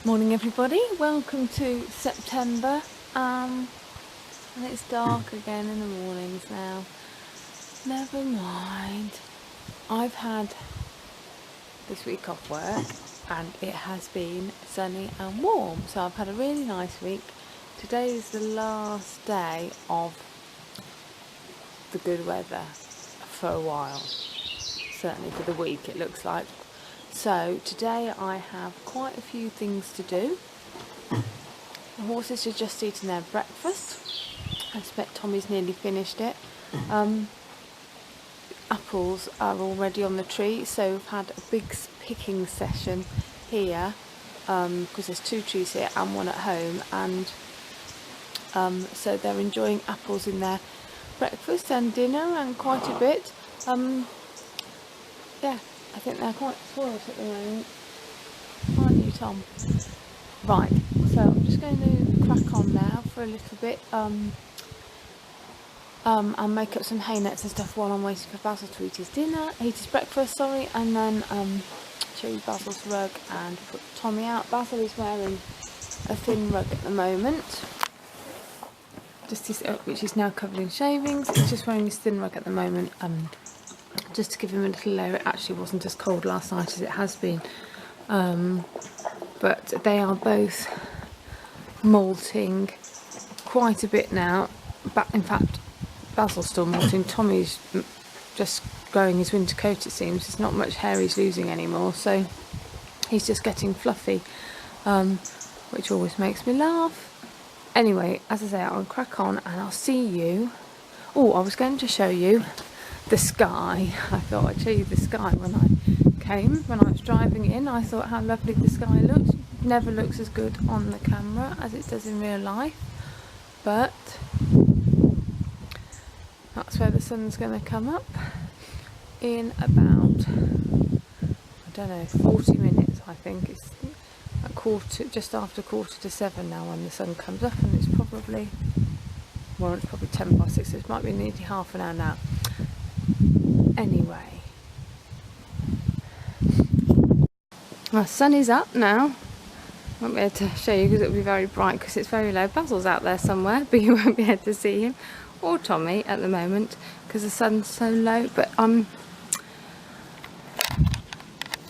Morning everybody, welcome to September, and it's dark again in the mornings now. Never mind. I've had this week off work and it has been sunny and warm, so I've had a really nice week. Today is the last day of the good weather for a while, certainly for the week it looks like. So today I have quite a few things to do. The horses are just eating their breakfast. I expect Tommy's nearly finished it. Apples are already on the tree, so we've had a big picking session here because there's 2 trees here and 1 at home, and so they're enjoying apples in their breakfast and dinner and quite a bit. Yeah, I think they're quite spoiled at the moment, aren't you, Tom? Right, so I'm just going to crack on now for a little bit and make up some hay nets and stuff while I'm waiting for Basil to eat his breakfast, and then show you Basil's rug and put Tommy out. Basil is wearing a thin rug at the moment, which is now covered in shavings. He's just wearing his thin rug at the moment, just to give him a little layer. It actually wasn't as cold last night as it has been, but they are both molting quite a bit now. In fact, Basil's still molting. Tommy's just growing his winter coat, it seems. There's not much hair he's losing anymore, so he's just getting fluffy, which always makes me laugh. Anyway, as I say, I'll crack on and I'll see you. Oh, I was going to show you the sky. I thought I'd show you the sky when I was driving in. I thought how lovely the sky looked. Never looks as good on the camera as it does in real life, but that's where the sun's going to come up in about, I don't know, 40 minutes. I think it's just after 6:45 now when the sun comes up, and it's probably 6:10, so it might be nearly half an hour now. Anyway, the sun is up now. I won't be able to show you because it'll be very bright because it's very low. Basil's out there somewhere, but you won't be able to see him or Tommy at the moment because the sun's so low. But I'm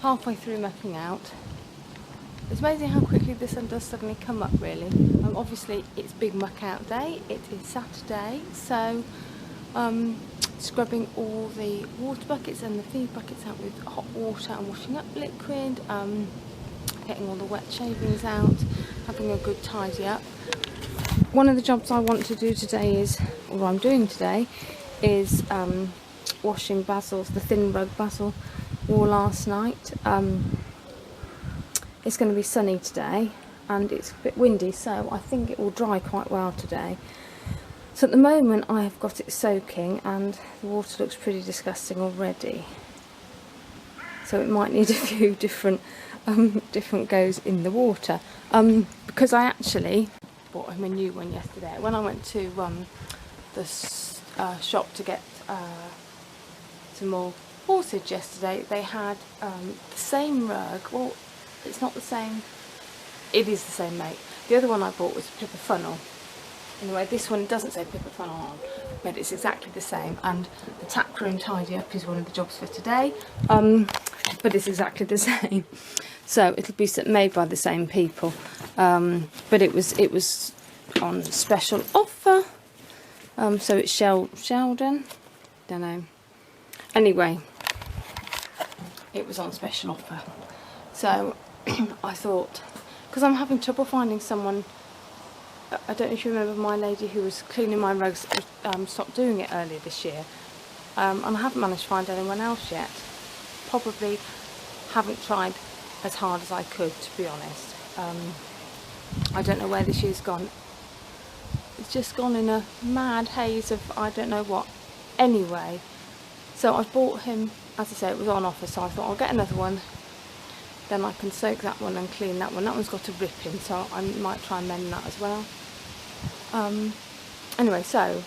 halfway through mucking out. It's amazing how quickly the sun does suddenly come up, really. Obviously it's big muck out day. It is Saturday, so scrubbing all the water buckets and the feed buckets out with hot water and washing up liquid, getting all the wet shavings out, having a good tidy up. One of the jobs I want to do today I'm doing today is washing the thin rug Basil wore last night. It's going to be sunny today and it's a bit windy, so I think it will dry quite well today. So at the moment I have got it soaking and the water looks pretty disgusting already, so it might need a few different goes in the water, because I actually bought him a new one yesterday. When I went to the shop to get some more horses yesterday, they had the same rug. Well, it's not the same, it is the same make. The other one I bought was Pippa Funnel. Anyway, this one doesn't say Pippa Funnel on, but it's exactly the same, and the tack room tidy up is one of the jobs for today, but it's exactly the same. So it'll be made by the same people, but it was on special offer, so it's Sheldon, don't know. Anyway, it was on special offer, so I thought, because I'm having trouble finding someone. I don't know if you remember my lady who was cleaning my rugs stopped doing it earlier this year, and I haven't managed to find anyone else yet. Probably haven't tried as hard as I could, to be honest. I don't know where this year's gone. It's just gone in a mad haze of I don't know what. Anyway, so I bought him, as I say, it was on offer, so I thought I'll get another one, then I can soak that one and clean that one. That one's got a rip in, so I might try and mend that as well. Anyway, so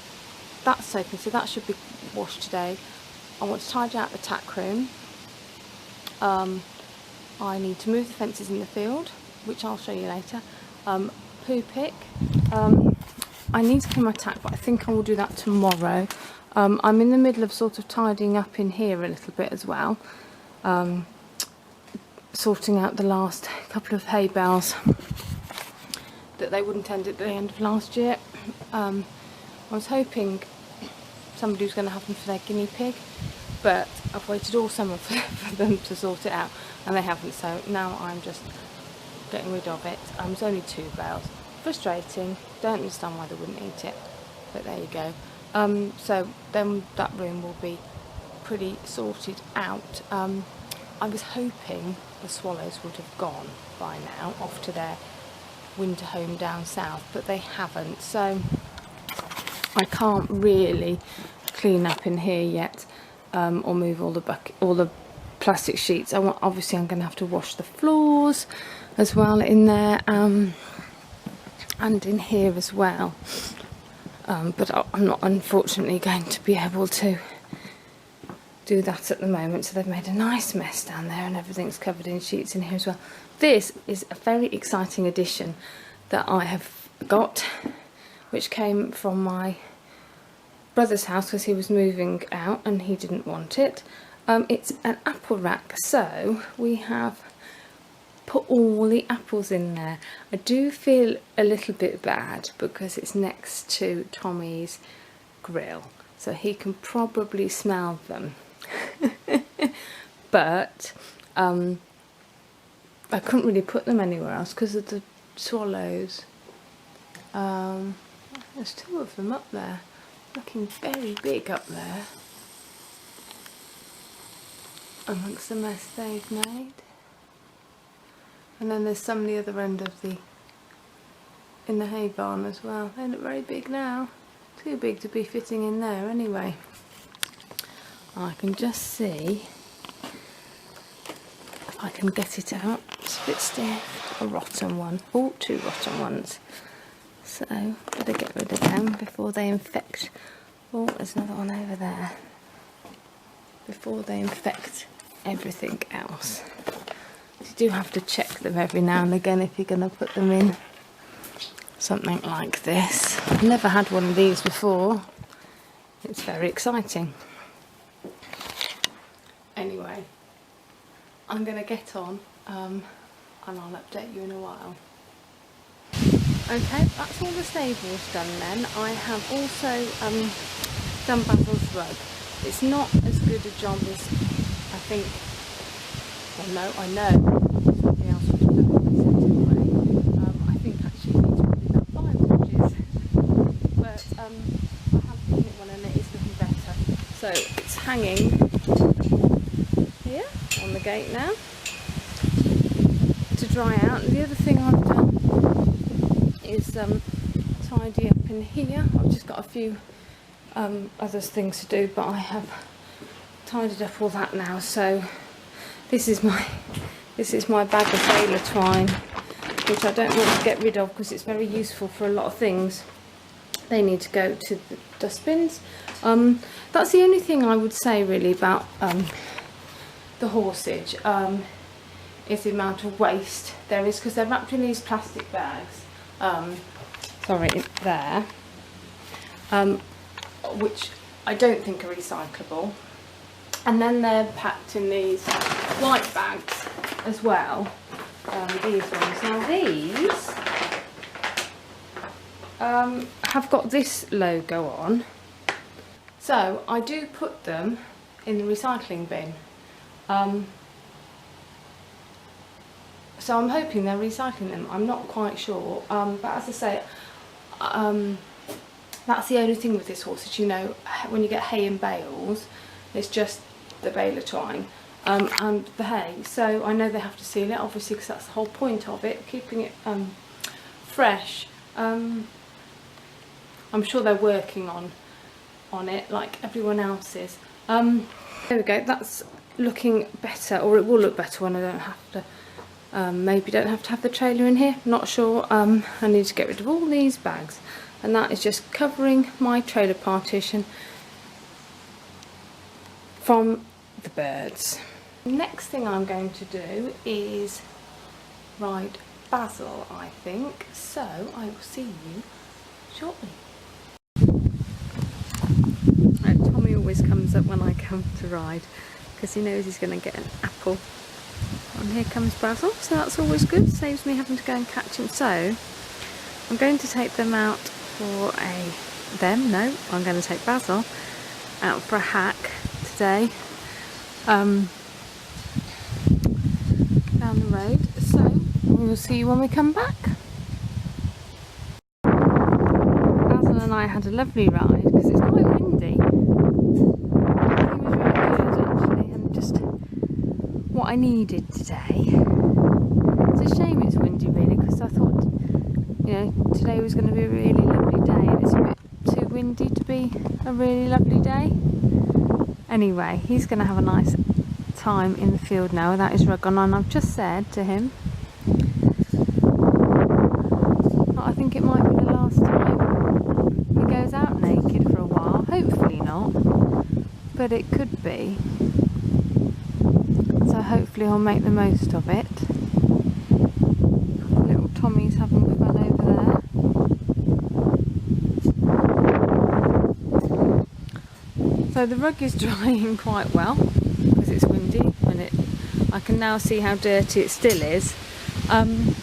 that's soaking, so that should be washed today. I want to tidy out the tack room. I need to move the fences in the field. which I'll show you later. Poo pick. I need to clean my tack, but I think I will do that tomorrow. I'm in the middle of sort of tidying up in here a little bit as well. Sorting out the last couple of hay bales that they wouldn't end at the end of last year. I was hoping somebody was going to have them for their guinea pig, but I've waited all summer for them to sort it out, and they haven't, so now I'm just getting rid of it. It's only 2 bales. Frustrating, don't understand why they wouldn't eat it, but there you go. So then that room will be pretty sorted out. I was hoping the swallows would have gone by now off to their winter home down south, but they haven't, so I can't really clean up in here yet, or move all the plastic sheets. Obviously I'm going to have to wash the floors as well in there, and in here as well, but I'm not unfortunately going to be able to do that at the moment. So they've made a nice mess down there, and everything's covered in sheets in here as well. This is a very exciting addition that I have got, which came from my brother's house because he was moving out and he didn't want it. It's an apple rack, so we have put all the apples in there. I do feel a little bit bad because it's next to Tommy's grill, so he can probably smell them. But I couldn't really put them anywhere else because of the swallows. There's 2 of them up there, looking very big up there, amongst the mess they've made. And then there's some the other end of in the hay barn as well. They look very big now, too big to be fitting in there anyway. I can just see if I can get it out. It's a bit stiff. A rotten one. Oh, 2 rotten ones. So, better get rid of them before they infect. Oh, there's another one over there. Before they infect everything else. You do have to check them every now and again if you're going to put them in something like this. I've never had one of these before. It's very exciting. Anyway, I'm going to get on, and I'll update you in a while. Okay, that's all the stables done then. I have also done Basil's rug. It's not as good a job as I think, well no, I know somebody else would have done it anyway. I think actually it needs probably about 5 inches, but I have given it one and it is looking better. So it's hanging here on the gate now to dry out. And the other thing I've done is tidy up in here. I've just got a few other things to do, but I have tidied up all that now. So this is my bag of baler twine, which I don't want to get rid of because it's very useful for a lot of things. They need to go to the dustbins. That's the only thing I would say really about the horsage, is the amount of waste there is, because they're wrapped in these plastic bags, there, which I don't think are recyclable, and then they're packed in these white bags as well, these ones. Now these have got this logo on, so I do put them in the recycling bin. So I'm hoping they're recycling them. I'm not quite sure, but as I say, that's the only thing with this horsage. You know, when you get hay in bales, it's just the baler twine and the hay. So I know they have to seal it, obviously, because that's the whole point of it, keeping it fresh. I'm sure they're working on it like everyone else is. There we go. That's looking better, or it will look better when I don't have to. Maybe don't have to have the trailer in here, not sure. I need to get rid of all these bags, and that is just covering my trailer partition from the birds. Next thing I'm going to do is ride Basil, I think. So I will see you shortly. Tommy always comes up when I come to ride because he knows he's going to get an apple. And here comes Basil, so that's always good, saves me having to go and catch him. So I'm going to take them out for I'm going to take Basil out for a hack today down the road, so we'll see you when we come back. Basil and I had a lovely ride because it's quite windy. It was really good actually, and just what I needed today. It's a shame it's windy really, because I thought, you know, today was going to be a really lovely day, and it's a bit too windy to be a really lovely day. Anyway, he's going to have a nice time in the field now without his rug on, and I've just said to him that I think it might be the last time he goes out naked for a while. Hopefully not, but it could be. So hopefully he'll make the most of it. Little Tommy's having fun over there. So the rug is drying quite well because it's windy, and I can now see how dirty it still is. I'm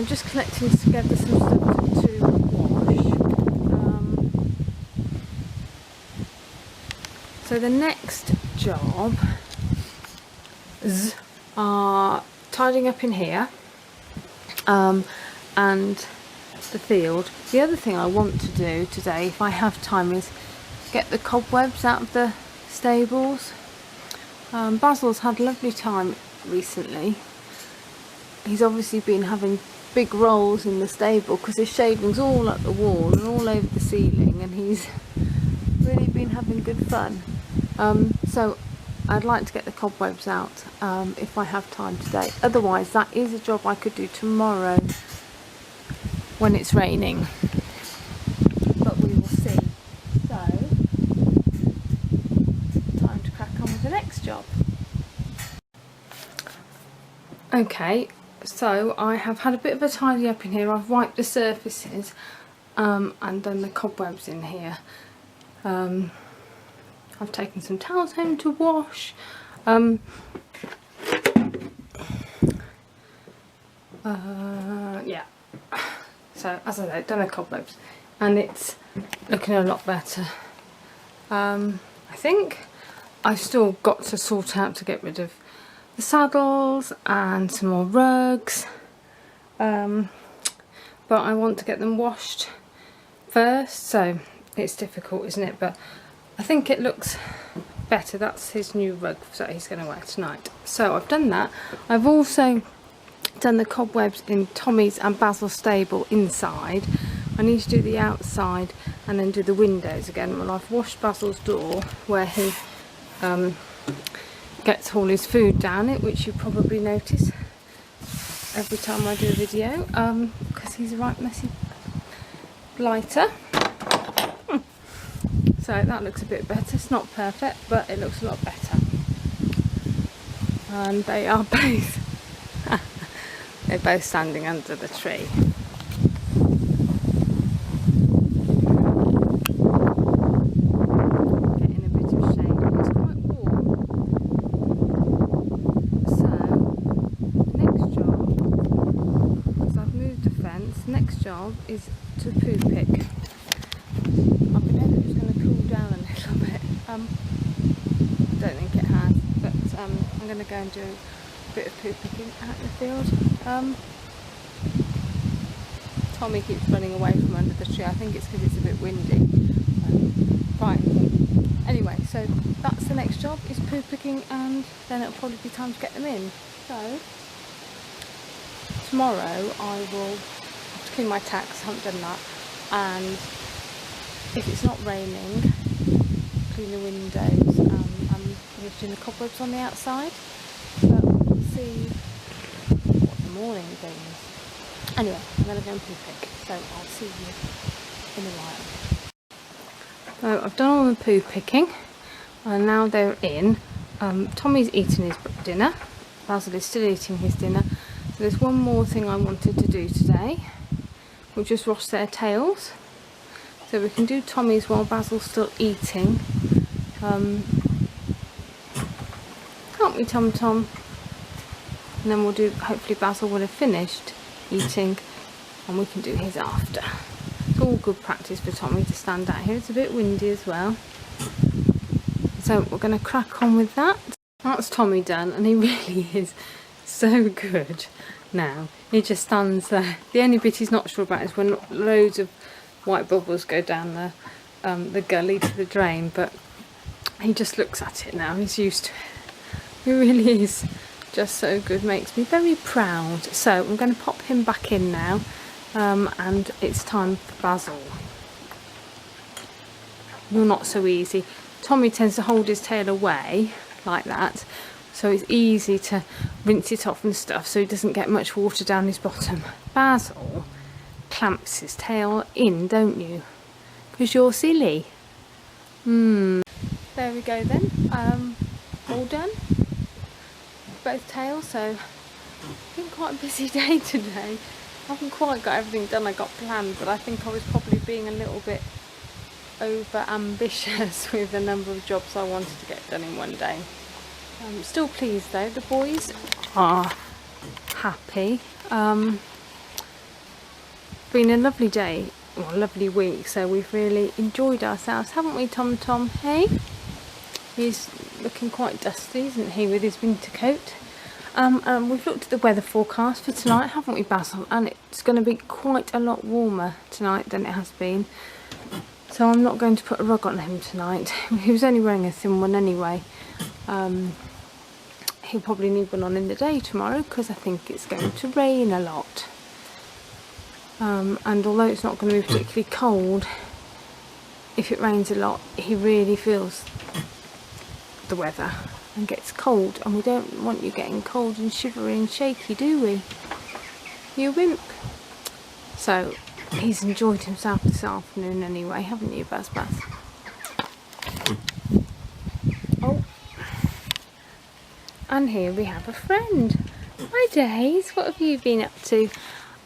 just collecting together some stuff to wash. So the next job are tidying up in here and the field. The other thing I want to do today, if I have time, is get the cobwebs out of the stables. Basil's had a lovely time recently. He's obviously been having big rolls in the stable because his shaving's all up the wall and all over the ceiling, and he's really been having good fun. So I'd like to get the cobwebs out if I have time today. Otherwise, that is a job I could do tomorrow when it's raining. But we will see. So, time to crack on with the next job. Okay, so I have had a bit of a tidy up in here. I've wiped the surfaces and done the cobwebs in here. I've taken some towels home to wash. Yeah. So as I said, done the cobwebs, and it's looking a lot better. I think I've still got to sort out to get rid of the saddles and some more rugs, but I want to get them washed first, so it's difficult, isn't it? But I think it looks better. That's his new rug that he's going to wear tonight. So I've done that. I've also done the cobwebs in Tommy's and Basil's stable inside. I need to do the outside and then do the windows again. Well, I've washed Basil's door where he gets all his food down it, which you probably notice every time I do a video, because he's a right messy blighter. So that looks a bit better. It's not perfect, but it looks a lot better. And they are both they're both standing under the tree. Getting a bit of shade. It's quite warm. So next job, so I've moved the fence. Next job is to poo pick. I've been hoping it's going to cool down a little bit. I don't think it has, but I'm going to go and do a bit of poo picking out in the field. Tommy keeps running away from under the tree. I think it's because it's a bit windy. Right. Anyway, so that's the next job, is poo picking, and then it'll probably be time to get them in. So tomorrow I will have to clean my tacks. I haven't done that, and if it's not raining, clean the windows, and lifting the cobwebs on the outside. But we'll see what the morning brings. Anyway, I'm going to go and poo pick, so I'll see you in a while. So I've done all the poo picking, and now they're in. Tommy's eating his dinner. Basil is still eating his dinner. So there's one more thing I wanted to do today, which is wash their tails. So we can do Tommy's while Basil's still eating. Help me, Tom Tom. And then we'll do, hopefully Basil will have finished eating and we can do his after. It's all good practice for Tommy to stand out here. It's a bit windy as well. So we're going to crack on with that. That's Tommy done, and he really is so good now. He just stands there. The only bit he's not sure about is when loads of white bubbles go down the gully to the drain, but he just looks at it now. He's used to it. He really is just so good. Makes me very proud. So I'm going to pop him back in now, and it's time for Basil. You're not so easy. Tommy tends to hold his tail away like that, so it's easy to rinse it off and stuff, so he doesn't get much water down his bottom. Basil clamps his tail in, don't you? Because you're silly. There we go then. All done. Both tails. So it's been quite a busy day today. I haven't quite got everything done I got planned, but I think I was probably being a little bit over ambitious with the number of jobs I wanted to get done in one day. I'm still pleased though. The boys are happy. Been a lovely day, or a lovely week, so we've really enjoyed ourselves, haven't we, Tom Tom? Hey, he's looking quite dusty, isn't he, with his winter coat. We've looked at the weather forecast for tonight, haven't we, Basil? And it's going to be quite a lot warmer tonight than it has been. So I'm not going to put a rug on him tonight. He was only wearing a thin one anyway. He'll probably need one on in the day tomorrow because I think it's going to rain a lot. And although it's not going to be particularly cold, if it rains a lot, he really feels the weather and gets cold. And we don't want you getting cold and shivery and shaky, do we? You wimp. So he's enjoyed himself this afternoon anyway, haven't you, Baz Baz? Oh. And here we have a friend. Hi Days, what have you been up to?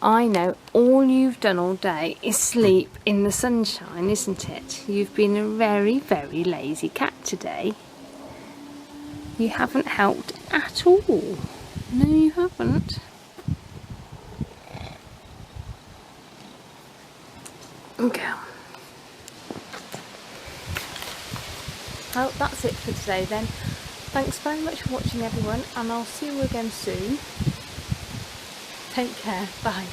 I know all you've done all day is sleep in the sunshine, isn't it? You've been a very, very lazy cat today. You haven't helped at all. No, you haven't. Okay. Well, that's it for today then. Thanks very much for watching everyone, and I'll see you again soon. Take care. Bye.